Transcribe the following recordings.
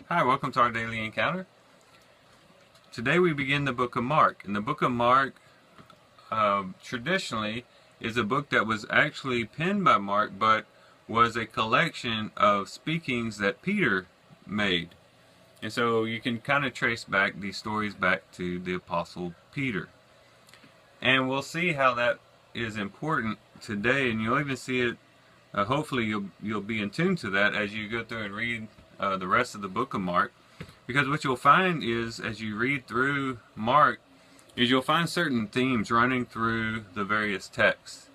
Hi, welcome to our daily encounter. Today we begin the book of Mark. And the book of Mark traditionally is a book that was actually penned by Mark, but was a collection of speakings that Peter made. And so you can kind of trace back these stories back to the Apostle Peter. And we'll see how that is important today, and you'll even see it, hopefully you'll be in tune to that as you go through and read the rest of the book of Mark. Because what you'll find is, as you read through Mark, is you'll find certain themes running through the various texts.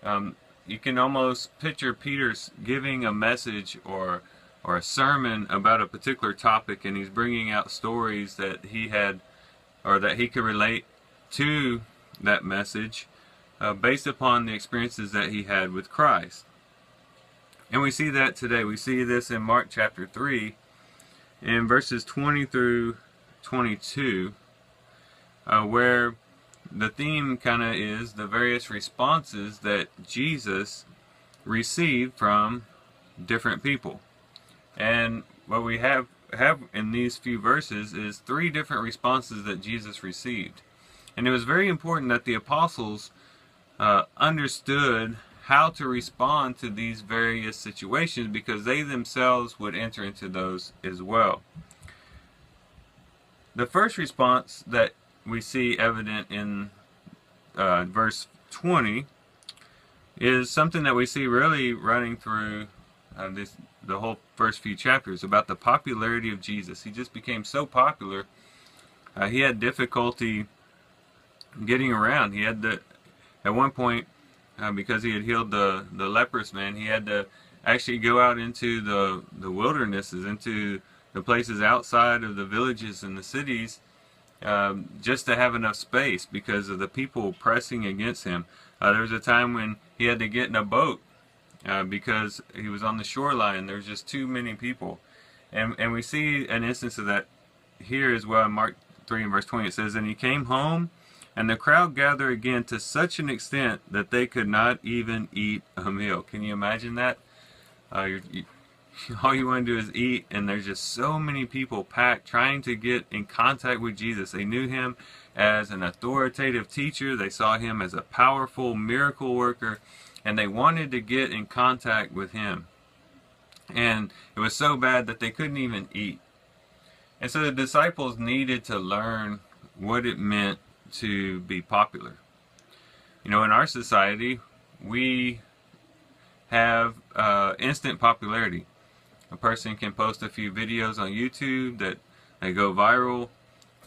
You can almost picture Peter's giving a message or a sermon about a particular topic, and he's bringing out stories that he had or that he could relate to that message based upon the experiences that he had with Christ. And we see that today. We see this in Mark chapter 3 in verses 20 through 22, where the theme kind of is the various responses that Jesus received from different people. And what we have in these few verses is 3 different responses that Jesus received. And it was very important that the apostles understood how to respond to these various situations, because they themselves would enter into those as well. The first response that we see evident in verse 20 is something that we see really running through the whole first few chapters, about the popularity of Jesus. He just became so popular, he had difficulty getting around. He had at one point, because he had healed the leprous man, he had to actually go out into the wildernesses, into the places outside of the villages and the cities, just to have enough space because of the people pressing against him. There was a time when he had to get in a boat because he was on the shoreline. There was just too many people. And we see an instance of that here as well in Mark 3 and verse 20. It says, "And he came home, and the crowd gathered again to such an extent that they could not even eat a meal." Can you imagine that? All you want to do is eat, and there's just so many people packed trying to get in contact with Jesus. They knew him as an authoritative teacher. They saw him as a powerful miracle worker, and they wanted to get in contact with him. And it was so bad that they couldn't even eat. And so the disciples needed to learn what it meant to be popular. You know, in our society, we have instant popularity. A person can post a few videos on YouTube that they go viral,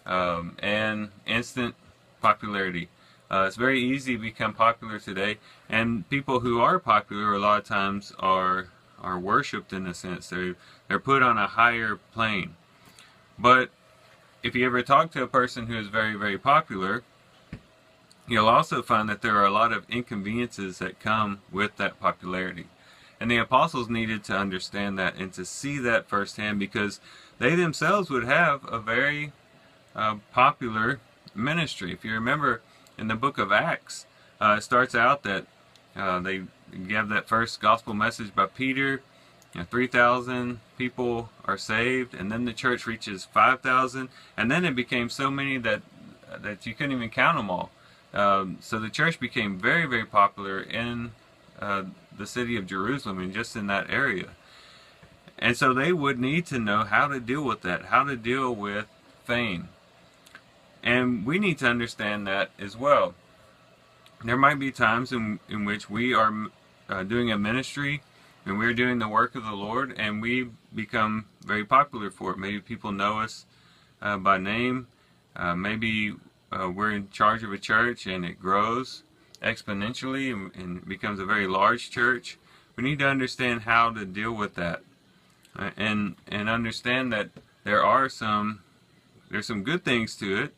and instant popularity. It's very easy to become popular today, and people who are popular a lot of times are worshipped in a sense. They're put on a higher plane. But if you ever talk to a person who is very, very popular, you'll also find that there are a lot of inconveniences that come with that popularity. And the apostles needed to understand that and to see that firsthand, because they themselves would have a very popular ministry. If you remember in the book of Acts, it starts out that they give that first gospel message by Peter. 3,000 people are saved, and then the church reaches 5,000, and then it became so many that you couldn't even count them all. So the church became very, very popular in the city of Jerusalem and just in that area. And so they would need to know how to deal with that, how to deal with fame. And we need to understand that as well. There might be times in which we are doing a ministry, and we're doing the work of the Lord, and we become very popular for it. Maybe people know us by name. Maybe we're in charge of a church and it grows exponentially and becomes a very large church. We need to understand how to deal with that, and understand that there's some good things to it.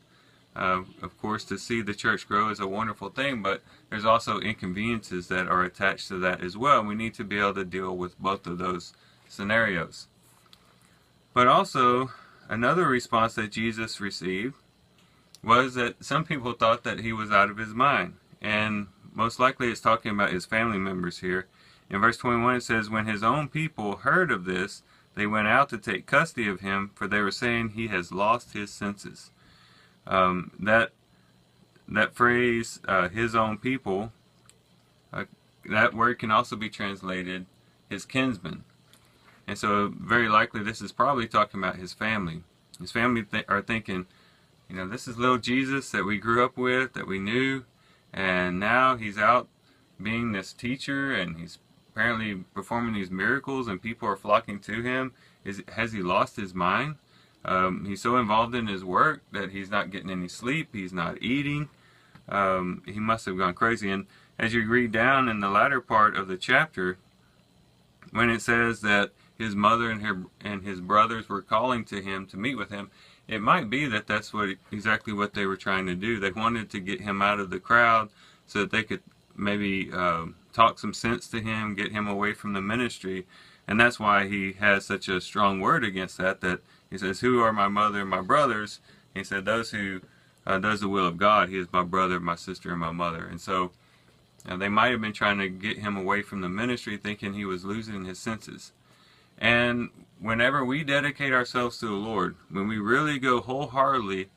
Of course, to see the church grow is a wonderful thing, but there's also inconveniences that are attached to that as well. We need to be able to deal with both of those scenarios. But also, another response that Jesus received was that some people thought that he was out of his mind. And most likely it's talking about his family members here. In verse 21 it says, "When his own people heard of this, they went out to take custody of him, for they were saying he has lost his senses. That phrase, his own people, that word can also be translated his kinsmen. And so very likely this is probably talking about his family. His family are thinking, this is little Jesus that we grew up with, that we knew, and now he's out being this teacher, and he's apparently performing these miracles, and people are flocking to him. Has he lost his mind? He's so involved in his work that he's not getting any sleep, he's not eating. He must have gone crazy. And as you read down in the latter part of the chapter, when it says that his mother and his brothers were calling to him to meet with him, it might be that that's exactly what they were trying to do. They wanted to get him out of the crowd so that they could maybe talk some sense to him, get him away from the ministry. And that's why he has such a strong word against that he says, who are my mother and my brothers? He said, those who does the will of God. He is my brother, my sister, and my mother. And so they might have been trying to get him away from the ministry, thinking he was losing his senses. And whenever we dedicate ourselves to the Lord, when we really go wholeheartedly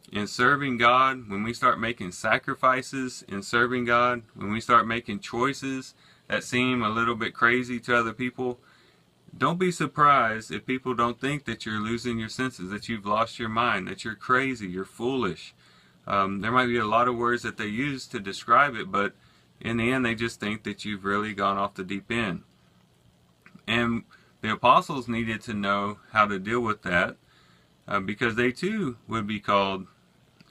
in serving God, when we start making sacrifices in serving God, when we start making choices that seem a little bit crazy to other people, don't be surprised if people don't think that you're losing your senses, that you've lost your mind, that you're crazy, you're foolish. There might be a lot of words that they use to describe it, but in the end they just think that you've really gone off the deep end. And the apostles needed to know how to deal with that because they too would be called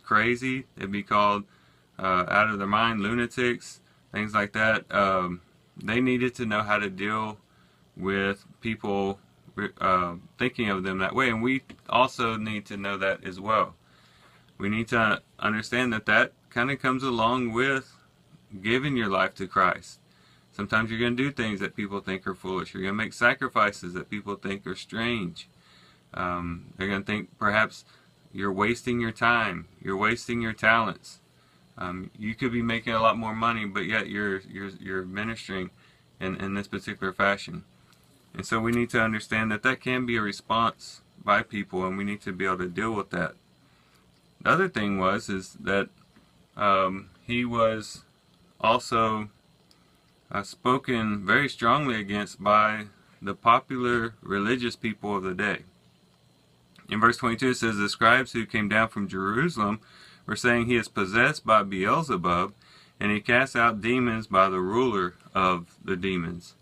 crazy. They'd be called out of their mind, lunatics, things like that. They needed to know how to deal with people thinking of them that way, and we also need to know that as well. We need to understand that kind of comes along with giving your life to Christ. Sometimes you're going to do things that people think are foolish. You're going to make sacrifices that people think are strange. They're going to think perhaps you're wasting your time, you're wasting your talents. You could be making a lot more money, but yet you're ministering in this particular fashion. And so we need to understand that can be a response by people, and we need to be able to deal with that. The other thing is that he was also spoken very strongly against by the popular religious people of the day. In verse 22 it says, the scribes who came down from Jerusalem were saying he is possessed by Beelzebub, and he casts out demons by the ruler of the demons.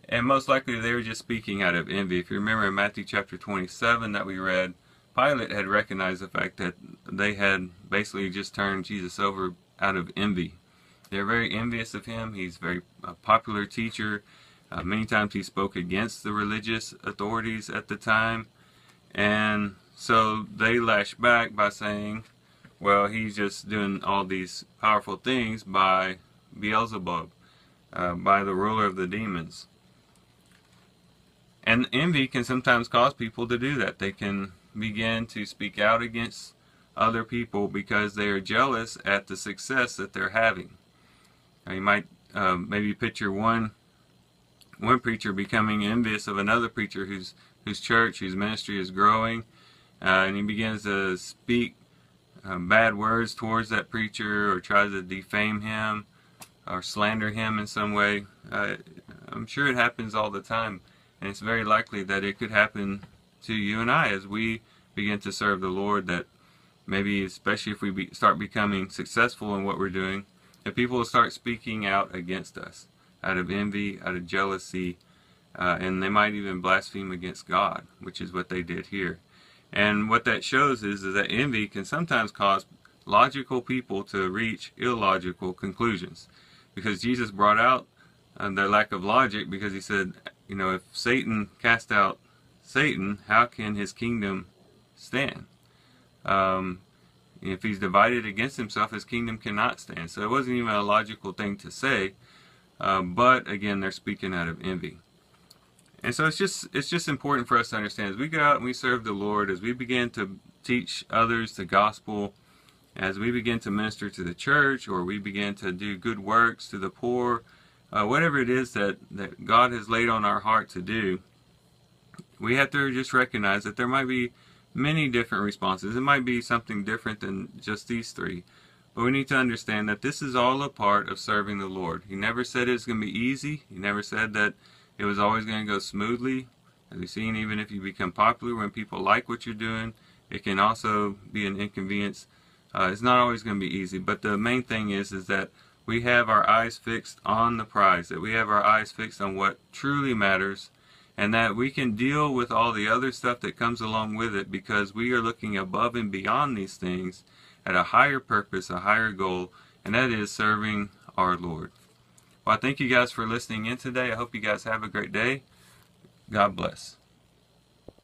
And most likely they were just speaking out of envy. If you remember in Matthew chapter 27 that we read, Pilate had recognized the fact that they had basically just turned Jesus over out of envy. They're very envious of him. He's a very popular teacher. Many times he spoke against the religious authorities at the time. And so they lashed back by saying, well, he's just doing all these powerful things by Beelzebub, by the ruler of the demons. And envy can sometimes cause people to do that. They can begin to speak out against other people because they are jealous at the success that they're having. Now, you might maybe picture one preacher becoming envious of another preacher whose church, whose ministry is growing, and he begins to speak bad words towards that preacher, or tries to defame him or slander him in some way. I'm sure it happens all the time, and it's very likely that it could happen to you and I as we begin to serve the Lord, that maybe especially if we start becoming successful in what we're doing, that people will start speaking out against us out of envy, out of jealousy, and they might even blaspheme against God, which is what they did here. And what that shows is that envy can sometimes cause logical people to reach illogical conclusions, because Jesus brought out their lack of logic, because he said, if Satan cast out Satan, how can his kingdom stand? If he's divided against himself, his kingdom cannot stand. So it wasn't even a logical thing to say, but again, they're speaking out of envy. And so it's just important for us to understand, as we go out and we serve the Lord, as we begin to teach others the gospel, as we begin to minister to the church, or we begin to do good works to the poor, whatever it is that God has laid on our heart to do, we have to just recognize that there might be many different responses. It might be something different than just these three. But we need to understand that this is all a part of serving the Lord. He never said it was going to be easy. He never said that it was always going to go smoothly. As we've seen, even if you become popular, when people like what you're doing, it can also be an inconvenience. It's not always going to be easy. But the main thing is that we have our eyes fixed on the prize, that we have our eyes fixed on what truly matters, and that we can deal with all the other stuff that comes along with it because we are looking above and beyond these things at a higher purpose, a higher goal, and that is serving our Lord. Well, I thank you guys for listening in today. I hope you guys have a great day. God bless.